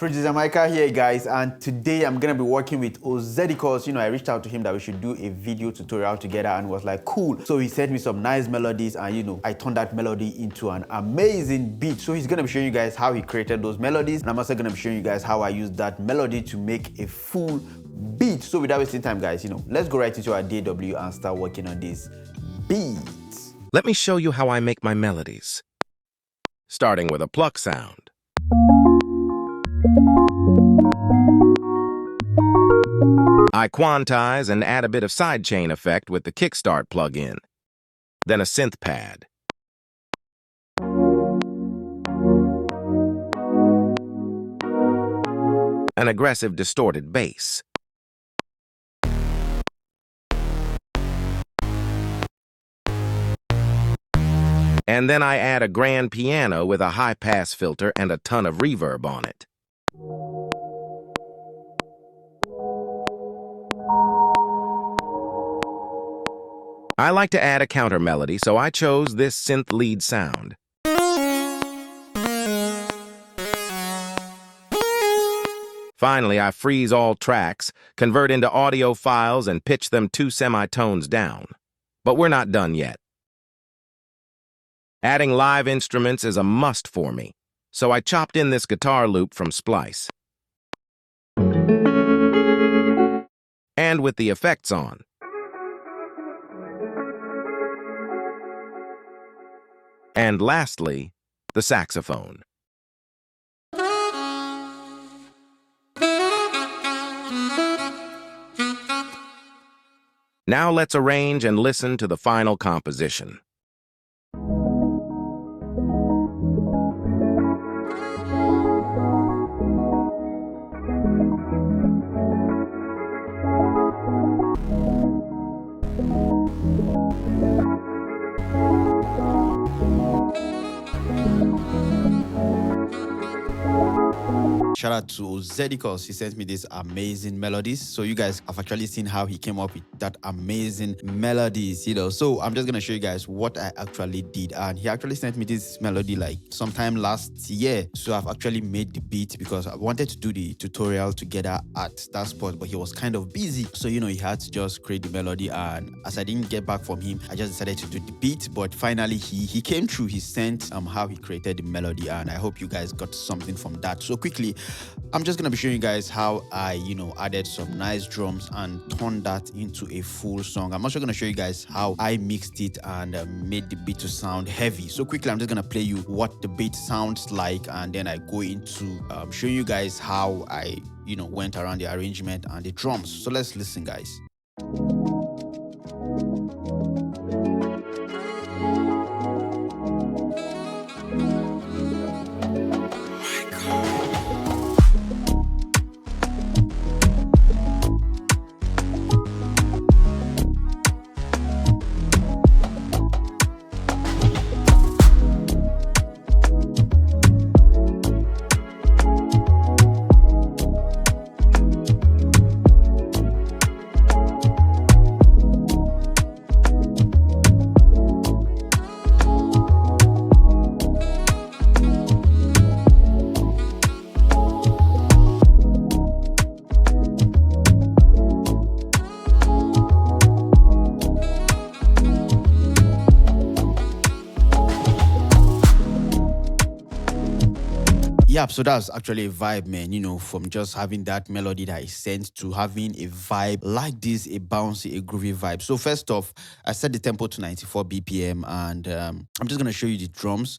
Producer Mykah here, guys, and today I'm gonna be working with OZ because I reached out to him that we should do a video tutorial together and was like, cool. So he sent me some nice melodies and I turned that melody into an amazing beat. So he's gonna be showing you guys how he created those melodies, and I'm also gonna be showing you guys how I used that melody to make a full beat. So without wasting time, guys, let's go right into our DAW and start working on this beat. Let me show you how I make my melodies. Starting with a pluck sound. I quantize and add a bit of sidechain effect with the kickstart plugin, then a synth pad. An aggressive distorted bass. And then I add a grand piano with a high-pass filter and a ton of reverb on it. I like to add a counter melody, so I chose this synth lead sound. Finally, I freeze all tracks, convert into audio files, and pitch them 2 semitones down. But we're not done yet. Adding live instruments is a must for me, so I chopped in this guitar loop from Splice. And with the effects on. And lastly, the saxophone. Now let's arrange and listen to the final composition. Shout out to OZ because he sent me these amazing melodies. So you guys have actually seen how he came up with that amazing melodies, So I'm just gonna show you guys what I actually did. And he actually sent me this melody like sometime last year. So I've actually made the beat because I wanted to do the tutorial together at that spot, but he was kind of busy. So he had to just create the melody, and as I didn't get back from him, I just decided to do the beat. But finally he came through. He sent how he created the melody, and I hope you guys got something from that. So quickly, I'm just gonna be showing you guys how I, added some nice drums and turned that into a full song. I'm also gonna show you guys how I mixed it and made the beat to sound heavy. So quickly, I'm just gonna play you what the beat sounds like, and then I go into showing you guys how I, went around the arrangement and the drums. So let's listen, guys. Yeah, so that's actually a vibe, man, from just having that melody that I sent to having a vibe like this, a bouncy, a groovy vibe. So first off, I set the tempo to 94 BPM, and I'm just going to show you the drums,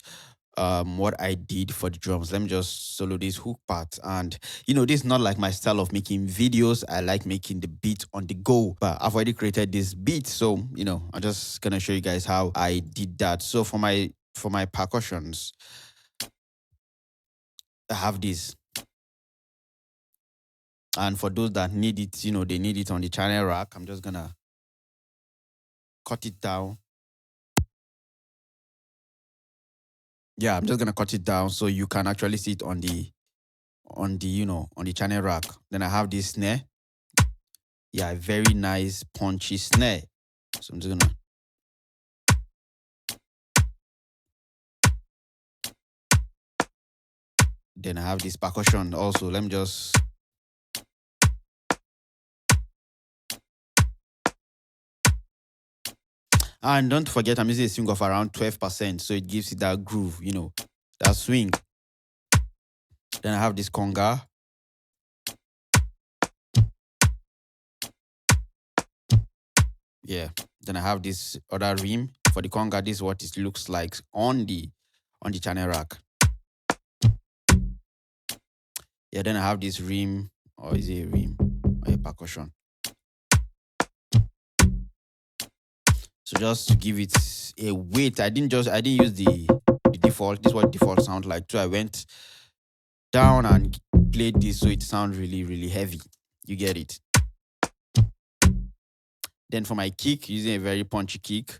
what I did for the drums. Let me just solo this hook part. And, this is not like my style of making videos. I like making the beat on the go, but I've already created this beat. So, I'm just going to show you guys how I did that. So for my percussions, I have this, and for those that need it, they need it on the channel rack. I'm just gonna cut it down. Yeah, I'm just gonna cut it down so you can actually see it on the channel rack. Then I have this snare. Yeah, a very nice punchy snare. So I'm just gonna Then I have this percussion also. Let me just... And don't forget, I'm using a swing of around 12%, so it gives it that groove, that swing. Then I have this conga. Yeah. Then I have this other rim. For the conga, this is what it looks like on the channel rack. Yeah, then I have this rim, or is it a rim or a percussion? So just to give it a weight, I didn't use the default. This is what default sound like. So I went down and played this, so it sounds really, really heavy. You get it. Then for my kick, using a very punchy kick,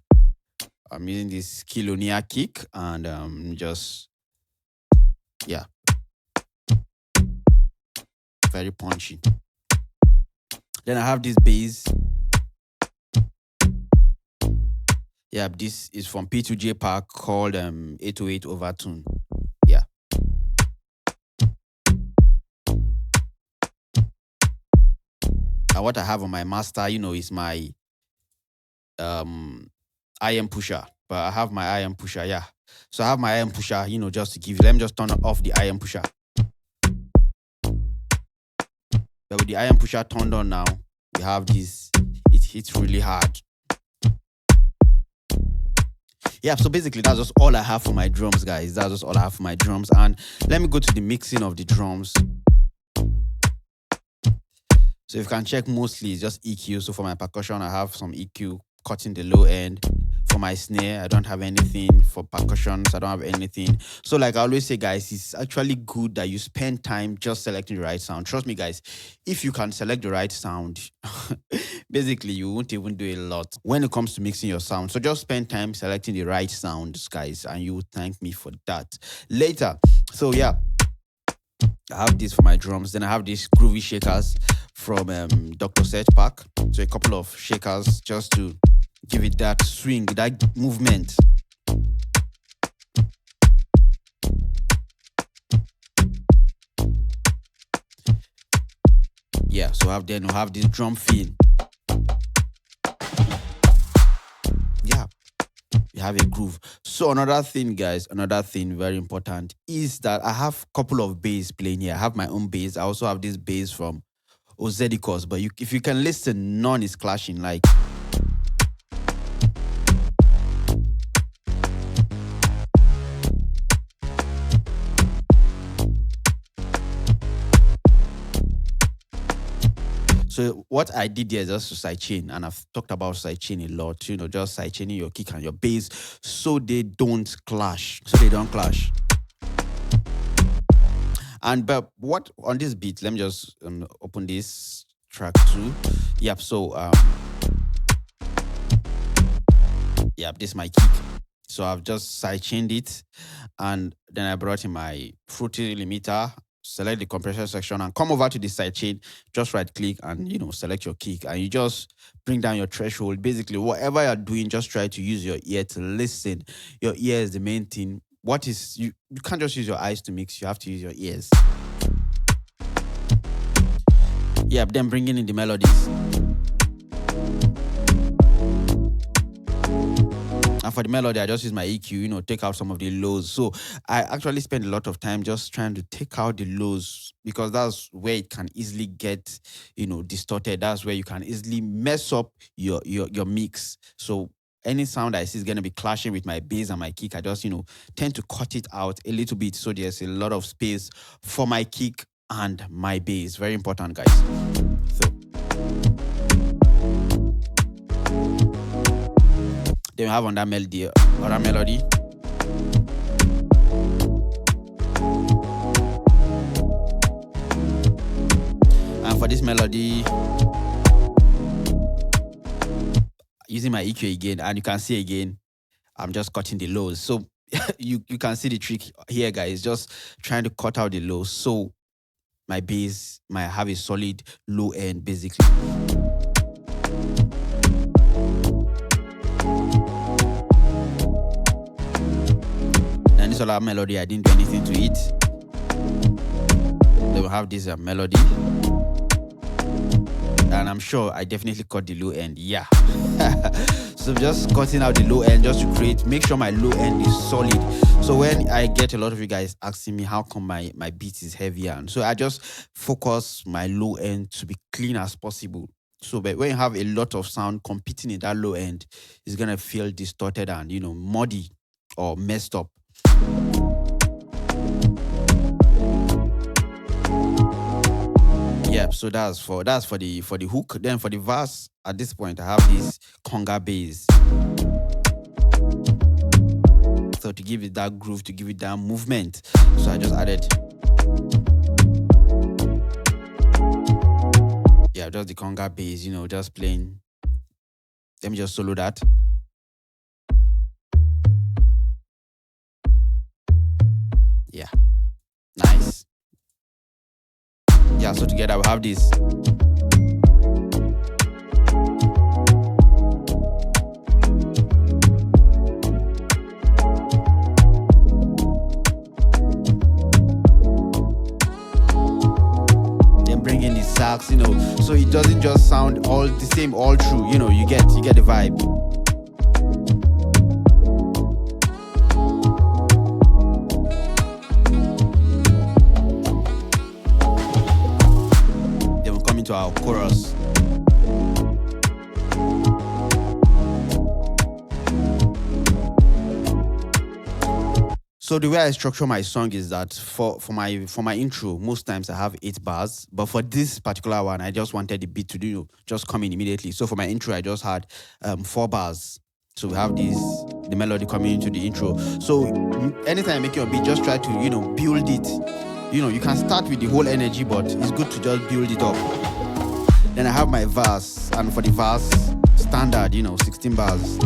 I'm using this Kilonia kick, and just, yeah, very punchy. Then I have this bass. Yeah, this is from P2J Park called 808 Overtune. Yeah. And what I have on my master, is my IM pusher. But I have my IM pusher, yeah. So I have my IM pusher, just to give you. Let me just turn off the IM pusher. But with the IM pusher turned on now, we have this. It hits really hard. Yeah, so basically that's just all I have for my drums, guys. That's just all I have for my drums. And let me go to the mixing of the drums. So if you can check, mostly it's just EQ. So for my percussion, I have some EQ cutting the low end. For my snare, I don't have anything. For percussions, I don't have anything. So like I always say, guys, it's actually good that you spend time just selecting the right sound. Trust me, guys, if you can select the right sound, basically you won't even do a lot when it comes to mixing your sound. So just spend time selecting the right sounds, guys, and you will thank me for that later. So yeah, I have this for my drums. Then I have these groovy shakers from Dr. Set Pack. So a couple of shakers just to give it that swing, that movement. Yeah, so we'll have this drum feel. Yeah, we have a groove. So another thing, guys, very important is that I have a couple of bass playing here. I have my own bass. I also have this bass from Ozedicos, but if you can listen, none is clashing. Like, so what I did here is just to sidechain, and I've talked about sidechain a lot, just sidechaining your kick and your bass so they don't clash. And but what on this beat, let me just open this track 2. Yep, so yep, this is my kick. So I've just sidechained it, and then I brought in my Fruity limiter, select the compression section, and come over to the sidechain, just right click and select your kick, and you just bring down your threshold. Basically, whatever you're doing, just try to use your ear to listen. Your ear is the main thing. You can't just use your eyes to mix, you have to use your ears. Yeah, then bringing in the melodies. And for the melody, I just use my EQ, take out some of the lows. So I actually spend a lot of time just trying to take out the lows, because that's where it can easily get, distorted. That's where you can easily mess up your mix. So any sound I see is going to be clashing with my bass and my kick, I just, tend to cut it out a little bit, so there's a lot of space for my kick and my bass. Very important, guys. So then we have on that melody, and for this melody, using my EQ again, and you can see again, I'm just cutting the lows. So you can see the trick here, guys, just trying to cut out the lows so my bass might have a solid low end, basically. And this other melody, I didn't do anything to it. Then we have this melody. And I'm sure I definitely cut the low end. Yeah. So just cutting out the low end just to make sure my low end is solid. So when I get a lot of you guys asking me how come my beat is heavier, and so I just focus my low end to be clean as possible. So but when you have a lot of sound competing in that low end, it's gonna feel distorted and muddy or messed up. Yep, so that's for the hook. Then for the verse, at this point I have this conga bass. So to give it that groove, to give it that movement, so I just added just the conga bass, just playing. Let me just solo that. Yeah, nice. Yeah, so together we have this. Then bring in the sax, so it doesn't just sound all the same all through. You get the vibe. To our chorus. So the way I structure my song is that for my intro, most times I have 8 bars, but for this particular one, I just wanted the beat to just come in immediately. So for my intro, I just had 4 bars. So we have the melody coming into the intro. So anytime I make your beat, just try to build it. You can start with the whole energy, but it's good to just build it up. Then I have my verse, and for the verse, standard, 16 bars.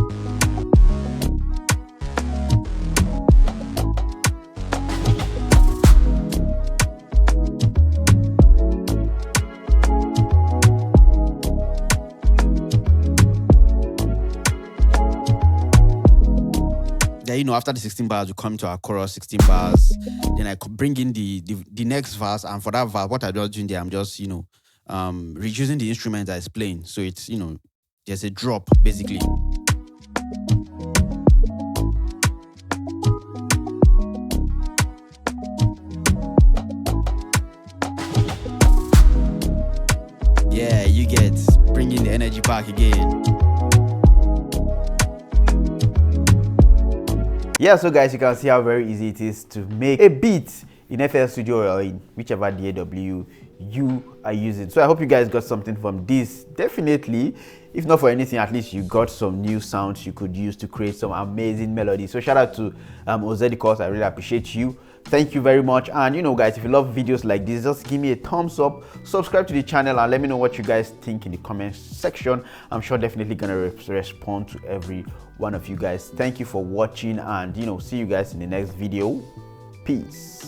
Then, after the 16 bars, we come to our chorus, 16 bars. Then I could bring in the next verse, and for that verse, what I'm just doing there, I'm just, reducing the instrument that is playing. So it's, there's a drop, basically. Yeah, you get bringing the energy back again. Yeah, so guys, you can see how very easy it is to make a beat in FL Studio or in whichever DAW you are using. So I hope you guys got something from this. Definitely, if not for anything, at least you got some new sounds you could use to create some amazing melodies. So shout out to AGuitar. I really appreciate you. Thank you very much. And guys, if you love videos like this, just give me a thumbs up, subscribe to the channel, and let me know what you guys think in the comment section. I'm sure definitely gonna respond to every one of you guys. Thank you for watching, and see you guys in the next video. Peace.